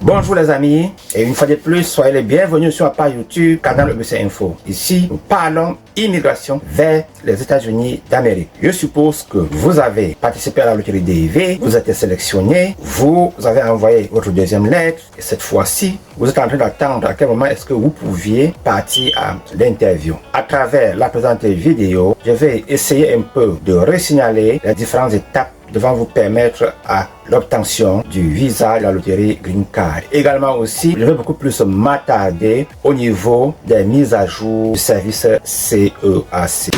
Bonjour les amis, et une fois de plus, soyez les bienvenus sur ma page YouTube, canal EBC Info. Ici, nous parlons immigration vers les États-Unis d'Amérique. Je suppose que vous avez participé à la loterie DIV, vous êtes sélectionné, vous avez envoyé votre deuxième lettre, et cette fois-ci, vous êtes en train d'attendre à quel moment est-ce que vous pouviez partir à l'interview. À travers la présente vidéo, je vais essayer un peu de resignaler les différentes étapes devant vous permettre à l'obtention du visa de la loterie Green Card. Également aussi, je vais beaucoup plus m'attarder au niveau des mises à jour du service CEAC.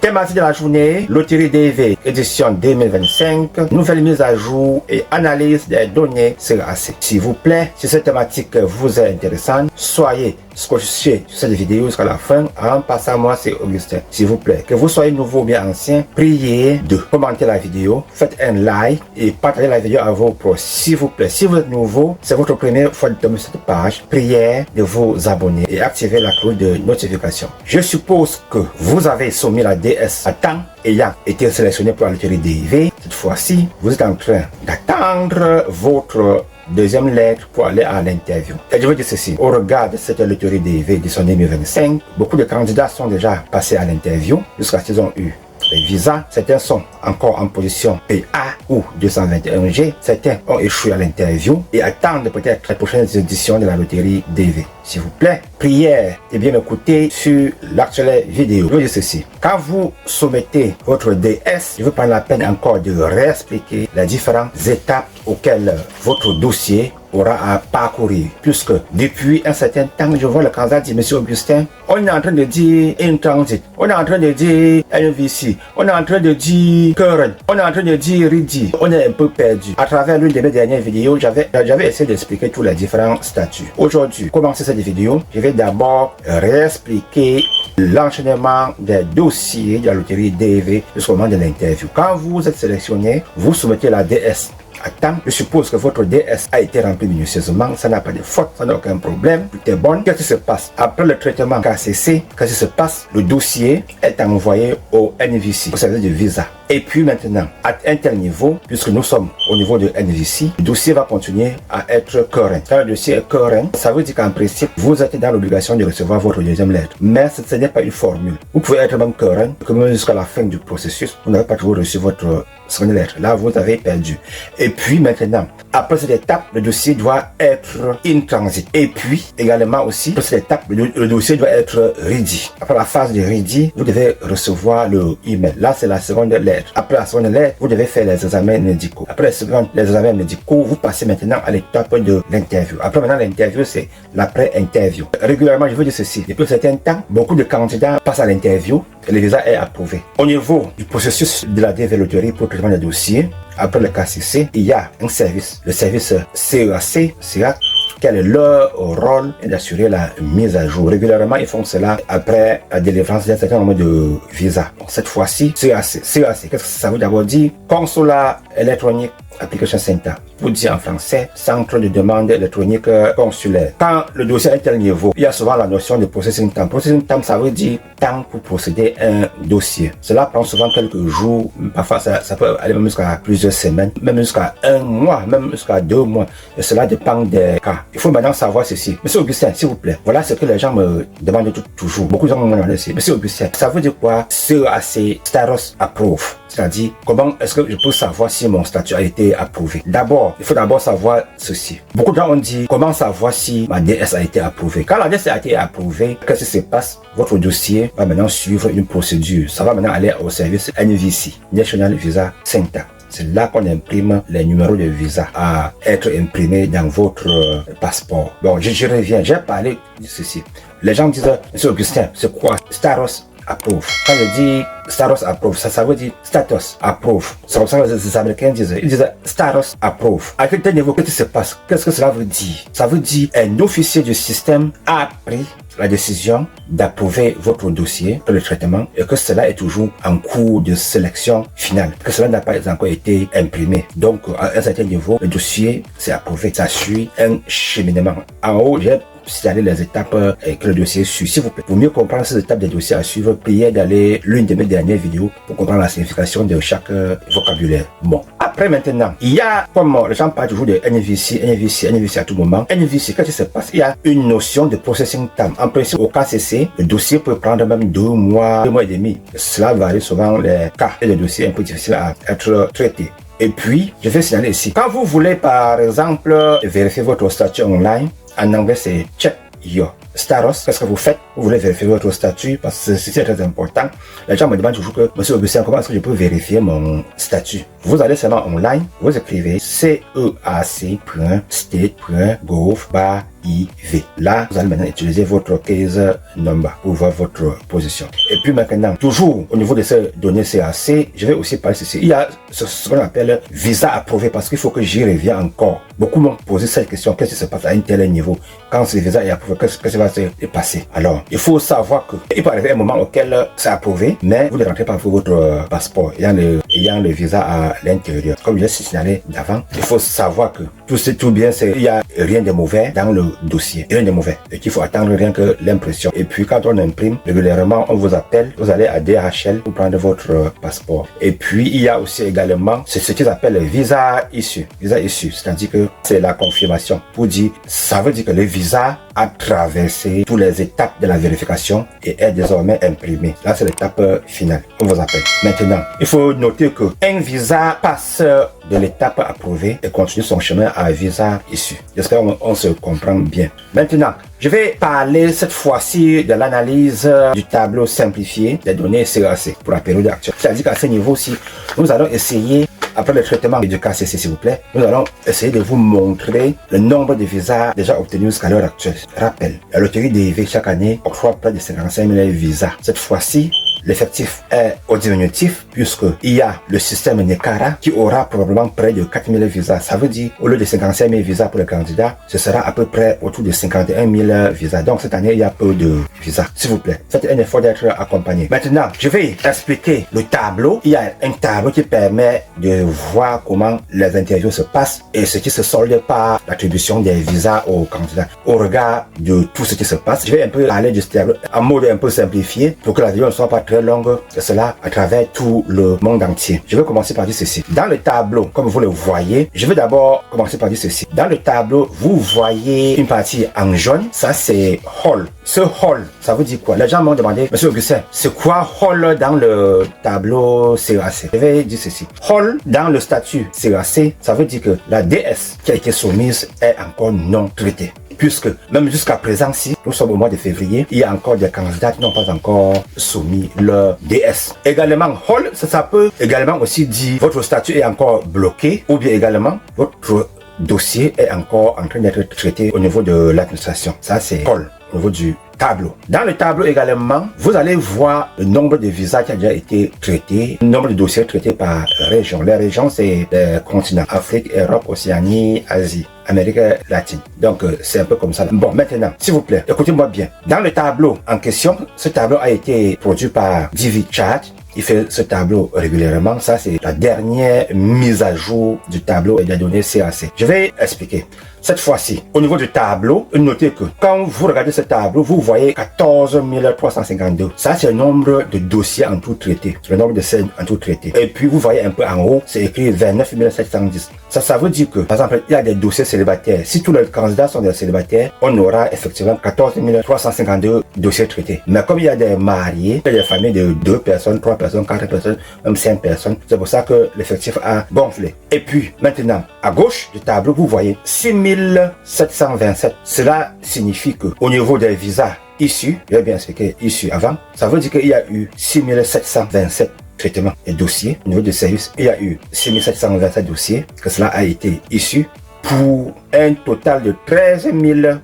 Thématique de la journée, loterie DIV édition 2025, nouvelle mise à jour et analyse des données CEAC. S'il vous plaît, si cette thématique vous est intéressante, soyez scotché sur cette vidéo jusqu'à la fin. En passant, moi c'est Augustin. S'il vous plaît, que vous soyez nouveau ou bien ancien, priez de commenter la vidéo, faites un like et partagez la vidéo à vos proches. S'il vous plaît, si vous êtes nouveau, c'est votre première fois de tomber sur cette page, priez de vous abonner et activer la cloche de notification. Je suppose que vous avez soumis la DS à temps ayant été sélectionné pour la loterie DIV. Cette fois-ci, vous êtes en train d'attendre votre deuxième lettre pour aller à l'interview. Et je veux dire ceci, au regard de cette loterie DIV édition 2025, beaucoup de candidats sont déjà passés à l'interview jusqu'à ce qu'ils ont eu les visas. Certains sont encore en position PA ou 221G. Certains ont échoué à l'interview et attendent peut-être les prochaines éditions de la loterie DIV. S'il vous plaît, prière et bien écoutez sur l'actuelle vidéo. Je veux dire ceci, quand vous soumettez votre DS, je veux prendre la peine encore de réexpliquer les différentes étapes auxquelles votre dossier aura à parcourir. Puisque depuis un certain temps, je vois le candidat dire, Monsieur Augustin, on est en train de dire in transit, on est en train de dire NVC, on est en train de dire current, on est en train de dire ready. On est un peu perdu. À travers l'une de mes dernières vidéos, j'avais essayé d'expliquer tous les différents statuts. Aujourd'hui, commencer cette vidéo, je vais d'abord réexpliquer l'enchaînement des dossiers de la loterie DIV jusqu'au moment de l'interview. Quand vous êtes sélectionné, vous soumettez la DS à temps. Je suppose que votre DS a été rempli minutieusement, ça n'a pas de faute, ça n'a aucun problème, tout est bon. Qu'est-ce qui se passe? Après le traitement KCC, qu'est-ce qui se passe? Le dossier est envoyé au NVC, au service de visa. Et puis maintenant, à un tel niveau, puisque nous sommes au niveau de NVC, le dossier va continuer à être current. Quand le dossier est current, ça veut dire qu'en principe, vous êtes dans l'obligation de recevoir votre deuxième lettre. Mais ce n'est pas une formule. Vous pouvez être même current, que même jusqu'à la fin du processus, vous n'avez pas toujours reçu votre seconde lettre. Là, vous avez perdu. Et puis maintenant, après cette étape, le dossier doit être in transit. Et puis, également aussi, après cette étape, le dossier doit être ready. Après la phase de ready, vous devez recevoir le email. Là, c'est la seconde lettre. Après la seconde lettre, vous devez faire les examens médicaux. Après les examens médicaux, vous passez maintenant à l'étape de l'interview. Après maintenant, l'interview, c'est l'après-interview. Régulièrement, je veux dire ceci. Depuis un certain temps, beaucoup de candidats passent à l'interview et le visa est approuvé. Au niveau du processus de la DIV loterie pour le traitement des dossiers, après le KCC, il y a un service, le service CEAC, quel est leur rôle d'assurer la mise à jour. Régulièrement, ils font cela après la délivrance d'un certain nombre de visas. Donc, cette fois-ci, CEAC, qu'est-ce que ça veut d'abord dire? Consulat électronique Application Center. Vous dites en français, centre de demande électronique consulaire. Quand le dossier est à tel niveau, il y a souvent la notion de processing time. Processing time, ça veut dire temps pour procéder à un dossier. Cela prend souvent quelques jours, parfois ça peut aller même jusqu'à plusieurs semaines, même jusqu'à un mois, même jusqu'à 2 mois. Et cela dépend des cas. Il faut maintenant savoir ceci. Monsieur Augustin, s'il vous plaît, voilà ce que les gens me demandent toujours. Beaucoup de gens me demandent ceci. Monsieur Augustin, ça veut dire quoi? CEAC Status Approve. C'est-à-dire, comment est-ce que je peux savoir si mon statut a été approuvé? D'abord, il faut d'abord savoir ceci. Beaucoup de gens ont dit, comment savoir si ma DS a été approuvée? Quand la DS a été approuvée, qu'est-ce qui se passe? Votre dossier va maintenant suivre une procédure. Ça va maintenant aller au service NVC, National Visa Center. C'est là qu'on imprime les numéros de visa à être imprimés dans votre passeport. Bon, je reviens, j'ai parlé de ceci. Les gens disent, Monsieur Augustin, c'est quoi? Status Approve. Quand je dis Status Approve, ça veut dire Status Approve. C'est comme ça que les Américains disent. Ils disent Status Approve. À quel niveau, qu'est-ce qui se passe? Qu'est-ce que cela veut dire? Ça veut dire un officier du système a pris la décision d'approuver votre dossier pour le traitement et que cela est toujours en cours de sélection finale, que cela n'a pas encore été imprimé. Donc, à un certain niveau, le dossier c'est approuvé. Ça suit un cheminement. En haut, j'ai signalé les étapes que le dossier suit. S'il vous plaît, pour mieux comprendre ces étapes des dossiers à suivre, priez d'aller l'une de mes dernières vidéos pour comprendre la signification de chaque vocabulaire. Bon, après maintenant, il y a, comme les gens parlent toujours de NVC à tout moment. NVC, qu'est-ce qui se passe? Il y a une notion de processing time. En principe, au KCC, le dossier peut prendre même 2 mois et demi. Cela varie souvent les cas et les dossiers un peu difficiles à être traités. Et puis, je vais signaler ici. Quand vous voulez, par exemple, vérifier votre statut online, en anglais, c'est check your status. Qu'est-ce que vous faites? Vous voulez vérifier votre statut parce que c'est très important. Les gens me demandent toujours que, Monsieur Augustin, comment est-ce que je peux vérifier mon statut? Vous allez seulement online, vous écrivez ceac.state.gov/IV. Là, vous allez maintenant utiliser votre case number pour voir votre position. Et puis maintenant, toujours au niveau de ces données CAC, je vais aussi parler ceci. Il y a ce qu'on appelle visa approuvé parce qu'il faut que j'y revienne encore. Beaucoup m'ont posé cette question. Qu'est-ce qui se passe à un tel niveau? Quand ce visa est approuvé, qu'est-ce qui va se passer? Alors, il faut savoir que il peut arriver un moment auquel c'est approuvé, mais vous ne rentrez pas pour votre passeport ayant le visa à l'intérieur. Comme je l'ai signalé d'avant, il faut savoir que tout bien, il n'y a rien de mauvais dans le dossier. Rien de mauvais. Et qu'il faut attendre rien que l'impression. Et puis, quand on imprime, régulièrement, on vous appelle, vous allez à DHL pour prendre votre passeport. Et puis, il y a aussi également, c'est ce qu'ils appellent le visa issu. Visa issu, c'est-à-dire que c'est la confirmation pour dire, ça veut dire que le visa a traversé toutes les étapes de la vérification et est désormais imprimé. Là, c'est l'étape finale. On vous appelle. Maintenant, il faut noter que un visa passe de l'étape approuvée et continue son chemin à visa issu. J'espère qu'on se comprend bien. Maintenant, je vais parler cette fois-ci de l'analyse du tableau simplifié des données CAC pour la période actuelle. C'est-à-dire qu'à ce niveau-ci, nous allons essayer, après le traitement du KCC, s'il vous plaît, nous allons essayer de vous montrer le nombre de visas déjà obtenus jusqu'à l'heure actuelle. Rappel, la loterie DV chaque année octroie près de 55 000 visas. Cette fois-ci, l'effectif est au diminutif puisqu'il y a le système NECARA qui aura probablement près de 4 000 visas. Ça veut dire, au lieu de 55 000 visas pour les candidats, ce sera à peu près autour de 51 000 visas. Donc cette année, il y a peu de visas. S'il vous plaît, faites un effort d'être accompagné. Maintenant, je vais expliquer le tableau. Il y a un tableau qui permet de voir comment les interviews se passent et ce qui se solde par l'attribution des visas aux candidats. Au regard de tout ce qui se passe, je vais un peu parler de ce tableau en mode un peu simplifié pour que la vidéo ne soit pas très longue, et cela à travers tout le monde entier. Je vais commencer par dire ceci. Dans le tableau, comme vous le voyez, je vais d'abord commencer par dire ceci. Dans le tableau, vous voyez une partie en jaune, ça c'est Hall. Ce Hall, ça veut dire quoi? Les gens m'ont demandé, Monsieur Augustin, c'est quoi Hall dans le tableau CAC? Je vais dire ceci. Hall dans le statut CAC, ça veut dire que la DS qui a été soumise est encore non traitée. Puisque même jusqu'à présent, si nous sommes au mois de février, il y a encore des candidats qui n'ont pas encore soumis leur DS. Également, Hall, ça peut également aussi dire votre statut est encore bloqué ou bien également votre dossier est encore en train d'être traité au niveau de l'administration. Ça, c'est Hall au niveau du tableau. Dans le tableau également, vous allez voir le nombre de visas qui a déjà été traité, le nombre de dossiers traités par région. Les régions, c'est les continents Afrique, Europe, Océanie, Asie, Amérique latine. Donc, c'est un peu comme ça. Bon, maintenant, s'il vous plaît, écoutez-moi bien. Dans le tableau en question, ce tableau a été produit par DiviChat. Il fait ce tableau régulièrement. Ça, c'est la dernière mise à jour du tableau et des données CAC. Je vais expliquer. Cette fois-ci, au niveau du tableau, notez que quand vous regardez ce tableau, vous voyez 14 352. Ça, c'est le nombre de dossiers en tout traité. Le nombre de scènes en tout traité. Et puis, vous voyez un peu en haut, c'est écrit 29 710. Ça veut dire que, par exemple, il y a des dossiers célibataires. Si tous les candidats sont des célibataires, on aura effectivement 14 352 dossiers traités. Mais comme il y a des mariés, il y a des familles de 2 personnes, 3 personnes, 4 personnes, même 5 personnes, c'est pour ça que l'effectif a gonflé. Et puis, maintenant, à gauche du tableau, vous voyez 6727. Cela signifie que au niveau des visas issus, je vais bien expliquer issus avant, ça veut dire qu'il y a eu 6727 traitements et dossiers. Au niveau de service, il y a eu 6727 dossiers, que cela a été issu pour un total de 13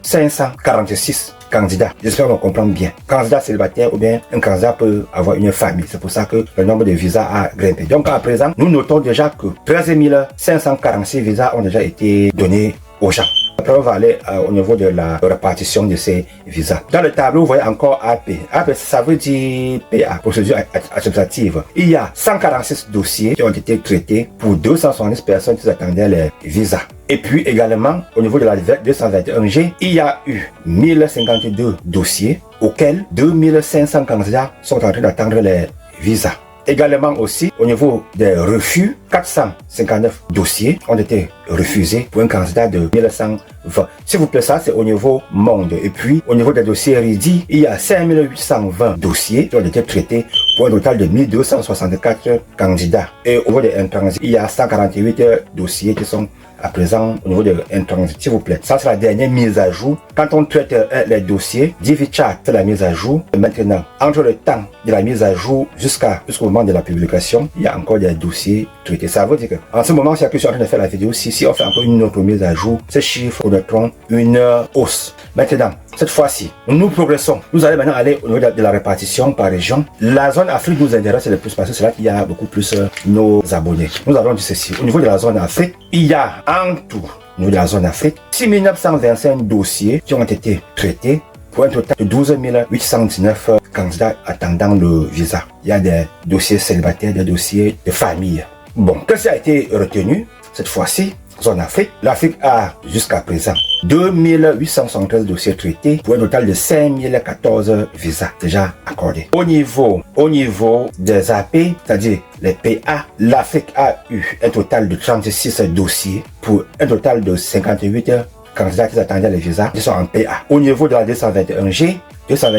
546 candidats. J'espère qu'on comprend bien. Candidat célibataire ou bien un candidat peut avoir une famille. C'est pour ça que le nombre de visas a grimpé. Donc à présent, nous notons déjà que 13 546 visas ont déjà été donnés aux gens. Après, on va aller au niveau de la répartition de ces visas. Dans le tableau, vous voyez encore AP. AP, ça veut dire PA, procédure administrative. Il y a 146 dossiers qui ont été traités pour 270 personnes qui attendaient les visas. Et puis également, au niveau de la 221G, il y a eu 1052 dossiers auxquels 2500 candidats sont en train d'attendre les visas. Également aussi, au niveau des refus, 459 dossiers ont été refusés pour un candidat de 1120. S'il vous plaît, ça c'est au niveau monde. Et puis, au niveau des dossiers RIDI, il y a 5820 dossiers qui ont été traités pour un total de 1264 candidats. Et au niveau des intransits, il y a 148 dossiers qui sont à présent au niveau de intransit, s'il vous plaît. Ça, c'est la dernière mise à jour. Quand on traite les dossiers, DiviChat fait la mise à jour. Maintenant, entre le temps de la mise à jour jusqu'au moment de la publication, il y a encore des dossiers traités. Ça veut dire qu'en ce moment, si je suis en train de faire la vidéo, si on fait encore une autre mise à jour, ces chiffres connaîtront une hausse. Maintenant, cette fois-ci, nous progressons. Nous allons maintenant aller au niveau de la répartition par région. La zone Afrique nous intéresse le plus parce que c'est là qu'il y a beaucoup plus nos abonnés. Nous avons dit ceci. Au niveau de la zone Afrique, il y a en tout, au niveau de la zone Afrique, 6925 dossiers qui ont été traités pour un total de 12 819 candidats attendant le visa. Il y a des dossiers célibataires, des dossiers de famille. Bon, qu'est-ce qui a été retenu cette fois-ci? Zone Afrique. L'Afrique a jusqu'à présent 2873 dossiers traités pour un total de 5014 visas déjà accordés. Au niveau des AP, c'est-à-dire les PA, l'Afrique a eu un total de 36 dossiers pour un total de 58 candidats qui attendaient les visas qui sont en PA. Au niveau de la 221G, ça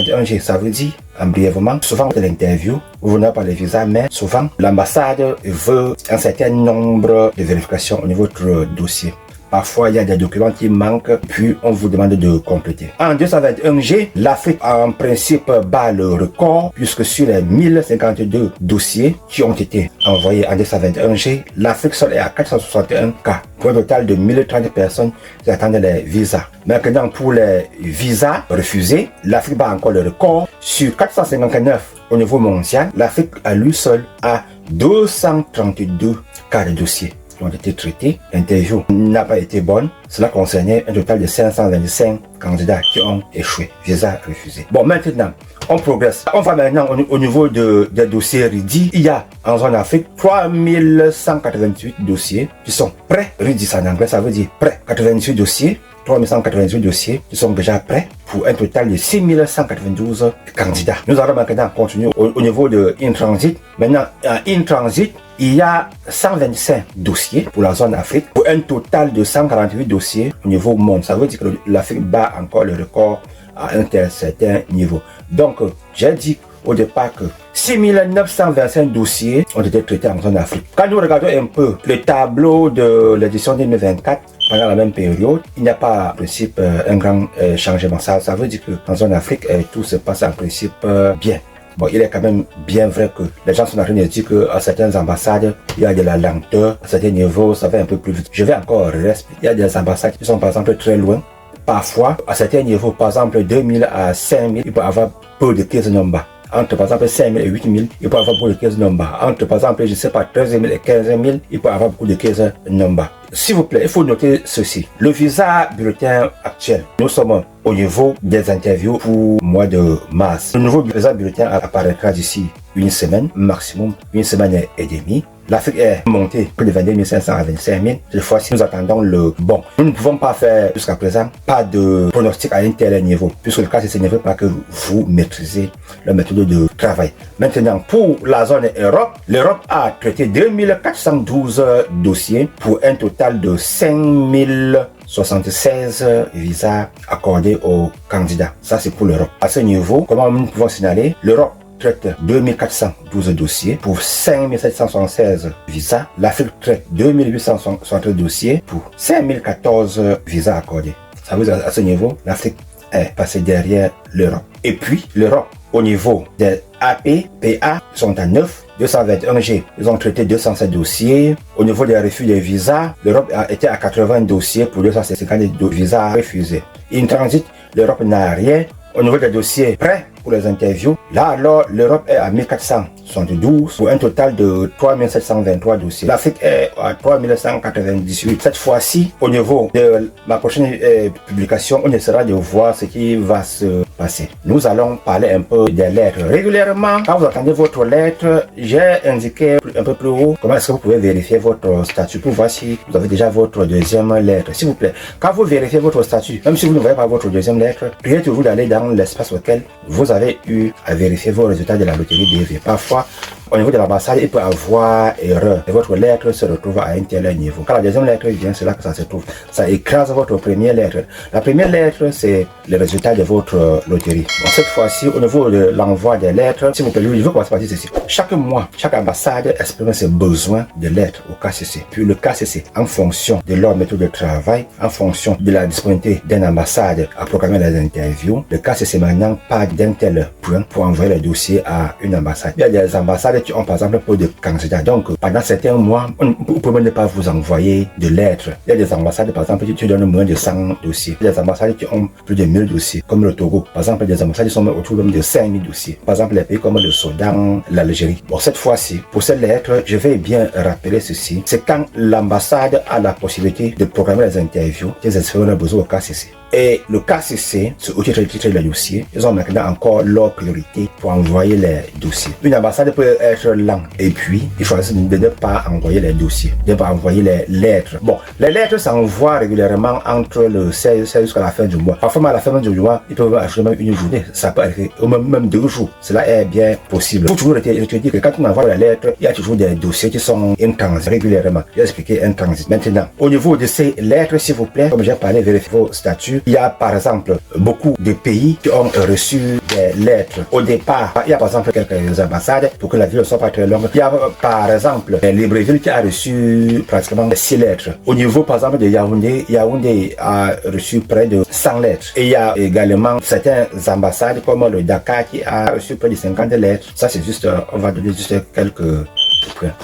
veut dire, brièvement, souvent de l'interview, vous venez par les visas, mais souvent l'ambassade veut un certain nombre de vérifications au niveau de votre dossier. Parfois, il y a des documents qui manquent, puis on vous demande de compléter. En 221G, l'Afrique en principe bat le record, puisque sur les 1052 dossiers qui ont été envoyés en 221G, l'Afrique seule est à 461 cas, pour un total de 1030 personnes qui attendent les visas. Maintenant, pour les visas refusés, l'Afrique bat encore le record. Sur 459 au niveau mondial, l'Afrique à lui seul a 232 cas de dossiers ont été traités. L'interview n'a pas été bonne. Cela concernait un total de 525 candidats qui ont échoué. Visa refusé. Bon, maintenant, on progresse. On va maintenant au niveau des dossiers RIDI. Il y a en zone Afrique 3188 dossiers qui sont prêts. RIDI, en anglais, ça veut dire prêts. 88 dossiers. 3188 dossiers qui sont déjà prêts pour un total de 6192 candidats. Nous allons maintenant continuer au niveau de in-transit. Maintenant, en in-transit, il y a 125 dossiers pour la zone Afrique pour un total de 148 dossiers au niveau monde. Ça veut dire que l'Afrique bat encore le record à un certain niveau. Donc, j'ai dit au départ que 6925 dossiers ont été traités en zone Afrique. Quand nous regardons un peu le tableau de l'édition 2024, pendant la même période, il n'y a pas en principe un grand changement. Ça veut dire que dans zone Afrique, tout se passe en principe bien. Bon, il est quand même bien vrai que les gens sont en train de dire qu'à certaines ambassades, il y a de la lenteur. À certains niveaux, ça va un peu plus vite. Je vais encore respecter. Il y a des ambassades qui sont par exemple très loin. Parfois, à certains niveaux, par exemple 2000 à 5000, il peut y avoir peu de cases numbers. Entre par exemple 5 000 et 8 000, il peut y avoir beaucoup de cases numbers. Entre par exemple, je sais pas, 13 000 et 15 000, il peut y avoir beaucoup de cases numbers. S'il vous plaît, il faut noter ceci. Le visa bulletin actuel, nous sommes au niveau des interviews pour le mois de mars. Le nouveau visa bulletin apparaîtra d'ici une semaine, maximum une semaine et demie. L'Afrique est montée près de 22 500 à 25 000. Cette fois-ci, nous attendons le bon. Nous ne pouvons pas faire jusqu'à présent pas de pronostic à un tel niveau, puisque le cas, ce n'est pas que vous maîtrisez la méthode de travail. Maintenant, pour la zone Europe, l'Europe a traité 2412 dossiers pour un total de 5076 visas accordés aux candidats. Ça, c'est pour l'Europe. À ce niveau, comment nous pouvons signaler? L'Europe traite 2412 dossiers pour 5776 visas. L'Afrique traite 2860 dossiers pour 5014 visas accordés. Ça veut dire à ce niveau, l'Afrique est passée derrière l'Europe. Et puis, l'Europe, au niveau des AP, PA, sont à 9. 221G, ils ont traité 207 dossiers. Au niveau des refus des visas, l'Europe a été à 80 dossiers pour 252 visas refusés. In transit, l'Europe n'a rien. Au niveau des dossiers prêts pour les interviews, là alors l'Europe est à 1460 72 pour un total de 3723 dossiers. L'Afrique est à 3198. Cette fois-ci, au niveau de ma prochaine publication, on essaiera de voir ce qui va se passer. Nous allons parler un peu des lettres. Régulièrement, quand vous attendez votre lettre, j'ai indiqué un peu plus haut comment est-ce que vous pouvez vérifier votre statut pour voir si vous avez déjà votre deuxième lettre. S'il vous plaît, quand vous vérifiez votre statut, même si vous ne voyez pas votre deuxième lettre, priez toujours d'aller dans l'espace auquel vous avez eu à vérifier vos résultats de la loterie DV. Parfois, au niveau de l'ambassade, il peut avoir erreur et votre lettre se retrouve à un tel niveau. Quand la deuxième lettre vient, c'est là que ça se trouve. Ça écrase votre première lettre. La première lettre, c'est le résultat de votre loterie. Bon, cette fois-ci, au niveau de l'envoi des lettres, s'il vous plaît, je veux commencer par dire ceci. Chaque mois, chaque ambassade exprime ses besoins de lettres au KCC. Puis le KCC, en fonction de leur méthode de travail, en fonction de la disponibilité d'une ambassade à programmer les interviews, le KCC maintenant part d'un tel point pour envoyer le dossier à une ambassade. Il y a des ambassades qui ont par exemple peu de candidats. Donc, pendant certains mois, vous pouvez ne pas vous envoyer de lettres. Il y a des ambassades, par exemple, qui donnent moins de 100 dossiers. Il y a des ambassades qui ont plus de 1000 dossiers, comme le Togo. Par exemple, des ambassades qui sont autour de 5000 dossiers. Par exemple, les pays comme le Soudan, l'Algérie. Bon, cette fois-ci, pour ces lettres, je vais bien rappeler ceci. C'est quand l'ambassade a la possibilité de programmer les interviews, les inscriptions ont besoin au KCC. Et le KCC, ce outil de les dossiers, ils ont maintenant encore leur priorité pour envoyer les dossiers. Une ambassade peut être lente et puis ils choisissent de ne pas envoyer les dossiers, de ne pas envoyer les lettres. Bon, les lettres s'envoient régulièrement entre le 16 jusqu'à la fin du mois. Parfois, à la fin du mois, ils peuvent ajouter même une journée. Ça peut arriver, ou même 2 jours. Cela est bien possible. Il faut toujours te dire que quand on envoie les lettres, il y a toujours des dossiers qui sont intransités régulièrement. Je vais expliquer un transit. Maintenant, au niveau de ces lettres, s'il vous plaît, comme j'ai parlé, vérifiez vos statuts. Il y a par exemple beaucoup de pays qui ont reçu des lettres. Au départ, il y a par exemple quelques ambassades pour que la vie ne soit pas très longue. Il y a par exemple Libreville qui a reçu pratiquement 6 lettres. Au niveau par exemple de Yaoundé, Yaoundé a reçu près de 100 lettres. Et il y a également certaines ambassades comme le Dakar qui a reçu près de 50 lettres. Ça c'est juste, on va donner juste quelques...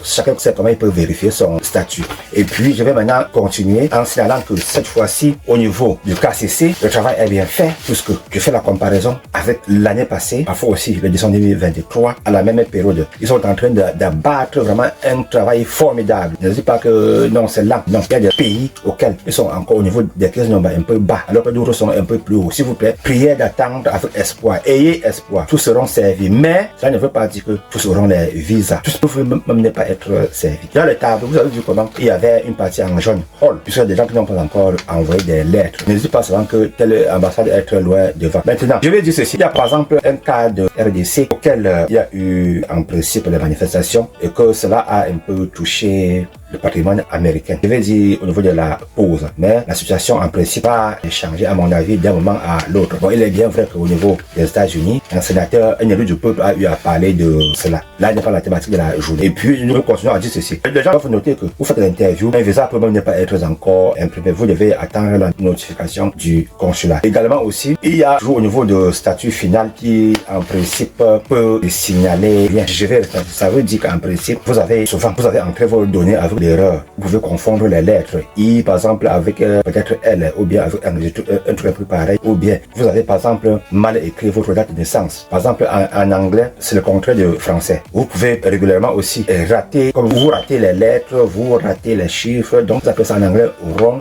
Chacun sait comment il peut vérifier son statut. Et puis, je vais maintenant continuer en signalant que cette fois-ci, au niveau du KCC, le travail est bien fait puisque je fais la comparaison avec l'année passée, parfois aussi l'édition 2023, à la même période. Ils sont en train d'abattre vraiment un travail formidable. Ne dis pas que non, c'est lent. Non, il y a des pays auxquels ils sont encore au niveau des caisses nombres un peu bas, alors que d'autres sont un peu plus hauts. S'il vous plaît, priez d'attendre avec espoir. Ayez espoir. Tous seront servis. Mais ça ne veut pas dire que tous auront les visas. Tous peuvent même ne pas être servis. Dans le tableau, vous avez vu comment il y avait une partie en jaune, hold, puisqu'il y a des gens qui n'ont pas encore envoyé des lettres. Ne dites pas seulement que telle ambassade est très loin devant. Maintenant, je vais dire ceci. Il y a par exemple un cas de RDC auquel il y a eu en principe les manifestations et que cela a un peu touché le patrimoine américain. Je vais dire au niveau de la pause, mais la situation en principe a changé à mon avis d'un moment à l'autre. Bon, il est bien vrai qu'au niveau des États-Unis, un sénateur, un élu du peuple a eu à parler de cela. Là, il n'est pas la thématique de la journée. Et puis, nous continuons à dire ceci. Les gens doivent noter que vous faites l'interview, un visa peut même ne pas être encore imprimé. Vous devez attendre la notification du consulat. Également aussi, il y a toujours au niveau de statut final qui, en principe, peut signaler rien. Ça veut dire qu'en principe, vous avez entré vos données avec l'erreur. Vous pouvez confondre les lettres I par exemple avec peut-être L ou bien avec un truc plus pareil, ou bien vous avez par exemple mal écrit votre date de naissance. Par exemple en anglais c'est le contraire de français. Vous pouvez régulièrement aussi rater, comme vous ratez les lettres, vous ratez les chiffres, donc vous appelez ça en anglais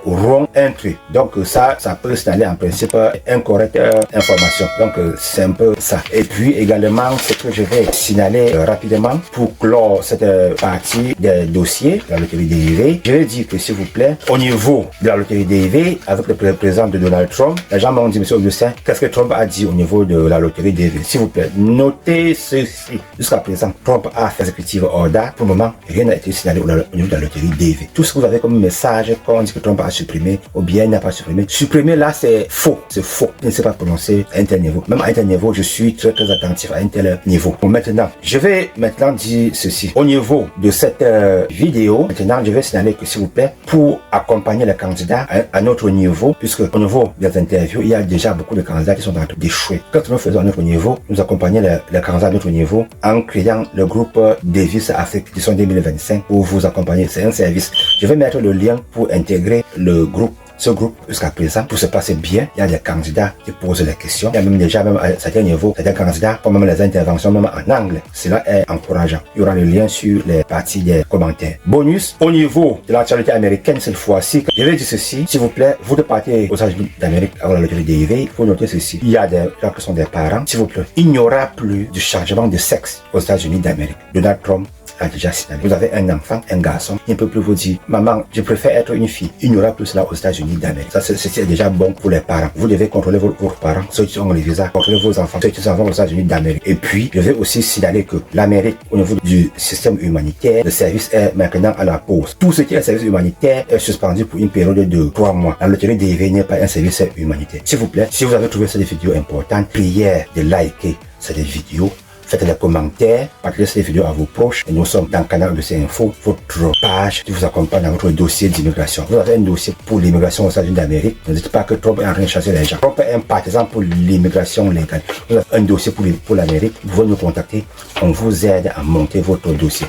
wrong entry. Donc ça peut signaler en principe incorrecte information. Donc c'est un peu ça. Et puis également ce que je vais signaler rapidement pour clore cette partie des dossiers de la loterie DV, je vais dire que s'il vous plaît, au niveau de la loterie DV, avec le président de Donald Trump, les gens m'ont dit, monsieur Augustin, qu'est-ce que Trump a dit au niveau de la loterie DV? S'il vous plaît, notez ceci. Jusqu'à présent, Trump a fait exécutive order. Pour le moment, rien n'a été signalé au niveau de la loterie DV. Tout ce que vous avez comme message, quand on dit que Trump a supprimé, ou bien n'a pas supprimé, supprimer là, c'est faux. C'est faux. Je ne sais pas prononcer à un tel niveau. Même à un tel niveau, je suis très attentif à un tel niveau. Bon, maintenant, je vais maintenant dire ceci. Au niveau de cette vidéo, maintenant, je vais signaler que s'il vous plaît, pour accompagner les candidats à notre niveau, puisque au niveau des interviews, il y a déjà beaucoup de candidats qui sont en train d'échouer. Quand nous faisons à notre niveau, nous accompagnons les candidats à notre niveau en créant le groupe Davis Afrique édition 2025 pour vous accompagner. C'est un service. Je vais mettre le lien pour intégrer le groupe Ce groupe, jusqu'à présent, tout se passe bien. Il y a des candidats qui posent les questions. Il y a même déjà, même à certains niveaux, certains candidats font même les interventions même en anglais. Cela est encourageant. Il y aura le lien sur les parties des commentaires. Bonus, au niveau de l'actualité américaine, cette fois-ci, je vais dire ceci. S'il vous plaît, vous de partir aux États-Unis d'Amérique à la loterie DV, il faut noter ceci. Il y a des gens qui sont des parents. S'il vous plaît, il n'y aura plus de changement de sexe aux États-Unis d'Amérique. Donald Trump a déjà signalé. Vous avez un enfant, un garçon, il ne peut plus vous dire, maman, je préfère être une fille. Il n'y aura plus cela aux États-Unis d'Amérique. Ça, c'est déjà bon pour les parents. Vous devez contrôler vos parents, ceux qui ont les visas, contrôler vos enfants, ceux qui sont aux États-Unis d'Amérique. Et puis, je vais aussi signaler que l'Amérique, au niveau du système humanitaire, le service est maintenant à la pause. Tout ce qui est service humanitaire est suspendu pour une période de 3 mois. La loterie DV n'est pas un service humanitaire. S'il vous plaît, si vous avez trouvé cette vidéo importante, priez de liker cette vidéo. Faites des commentaires, partagez cette vidéo à vos proches. Et nous sommes dans le canal de CInfo, votre page qui vous accompagne dans votre dossier d'immigration. Vous avez un dossier pour l'immigration aux États-Unis d'Amérique. Ne dites pas que Trump est en train de chasser les gens. Trump est un partisan pour l'immigration légale. Vous avez un dossier pour l'Amérique. Vous pouvez nous contacter. On vous aide à monter votre dossier.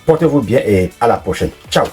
Portez-vous bien et à la prochaine. Ciao!